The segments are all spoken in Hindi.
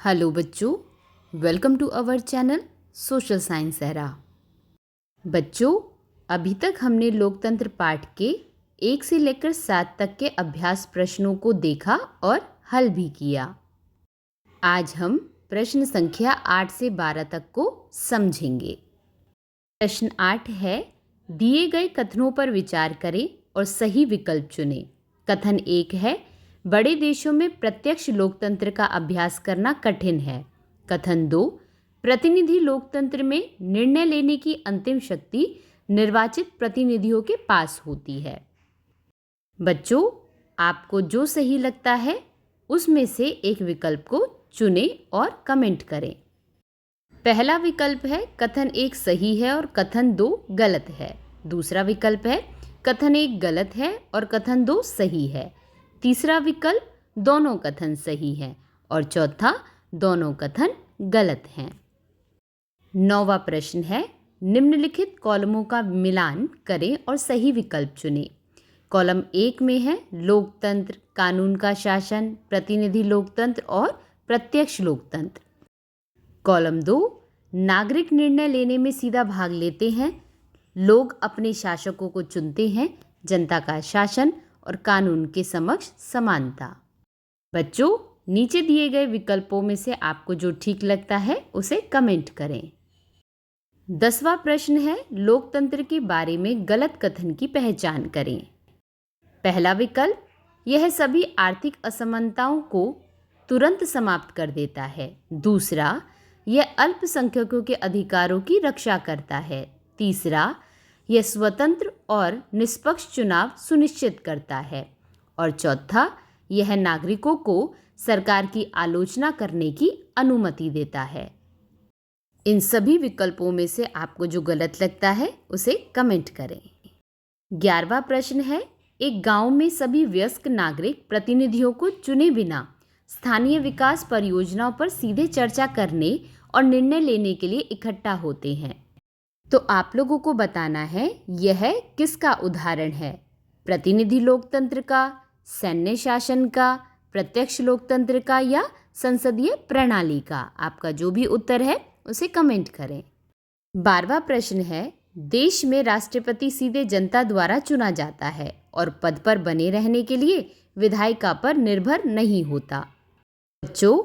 हेलो बच्चों, welcome to our channel social science era. बच्चों, अभी तक हमने लोकतंत्र पाठ के 1 से लेकर 7 तक के अभ्यास प्रश्नों को देखा और हल भी किया। आज हम प्रश्न संख्या 8 से 12 तक को समझेंगे। प्रश्न 8 है, दिए गए कथनों पर विचार करें और सही विकल्प चुनें। कथन 1 है, बड़े देशों में प्रत्यक्ष लोकतंत्र का अभ्यास करना कठिन है। कथन 2, प्रतिनिधि लोकतंत्र में निर्णय लेने की अंतिम शक्ति निर्वाचित प्रतिनिधियों के पास होती है। बच्चों, आपको जो सही लगता है उसमें से एक विकल्प को चुनें और कमेंट करें। पहला विकल्प है कथन 1 सही है और कथन 2 गलत है। दूसरा विकल्प है कथन 1 गलत है और कथन 2 सही है। तीसरा विकल्प दोनों कथन सही हैं और चौथा दोनों कथन गलत हैं। 9वां प्रश्न है, निम्नलिखित कॉलमों का मिलान करें और सही विकल्प चुनें। कॉलम 1 में है लोकतंत्र, कानून का शासन, प्रतिनिधि लोकतंत्र और प्रत्यक्ष लोकतंत्र। कॉलम 2, नागरिक निर्णय लेने में सीधा भाग लेते हैं, लोग अपने शासकों को चुनते हैं, जनता का शासन और कानून के समक्ष समानता। बच्चों, नीचे दिए गए विकल्पों में से आपको जो ठीक लगता है उसे कमेंट करें। 10वां प्रश्न है, लोकतंत्र के बारे में गलत कथन की पहचान करें। पहला विकल्प, यह सभी आर्थिक असमानताओं को तुरंत समाप्त कर देता है। दूसरा, यह अल्पसंख्यकों के अधिकारों की रक्षा करता है। तीसरा, यह स्वतंत्र और निष्पक्ष चुनाव सुनिश्चित करता है। और चौथा, यह नागरिकों को सरकार की आलोचना करने की अनुमति देता है। इन सभी विकल्पों में से आपको जो गलत लगता है उसे कमेंट करें। 11वां प्रश्न है, एक गांव में सभी वयस्क नागरिक प्रतिनिधियों को चुने बिना स्थानीय विकास परियोजनाओं पर सीधे चर्चा करने और निर्णय लेने के लिए इकट्ठा होते हैं। तो आप लोगों को बताना है यह किसका उदाहरण है, प्रतिनिधि लोकतंत्र का, सैन्य शासन का, प्रत्यक्ष लोकतंत्र का या संसदीय प्रणाली का। आपका जो भी उत्तर है उसे कमेंट करें। 12वां प्रश्न है, देश में राष्ट्रपति सीधे जनता द्वारा चुना जाता है और पद पर बने रहने के लिए विधायिका पर निर्भर नहीं होता। बच्चों,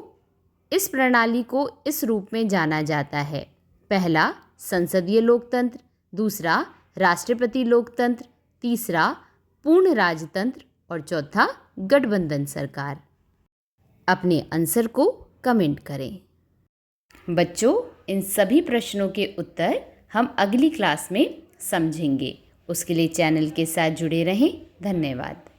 इस प्रणाली को इस रूप में जाना जाता है। पहला, संसदीय लोकतंत्र। दूसरा, राष्ट्रपति लोकतंत्र। तीसरा, पूर्ण राजतंत्र और चौथा, गठबंधन सरकार। अपने आंसर को कमेंट करें। बच्चों, इन सभी प्रश्नों के उत्तर हम अगली क्लास में समझेंगे। उसके लिए चैनल के साथ जुड़े रहें। धन्यवाद।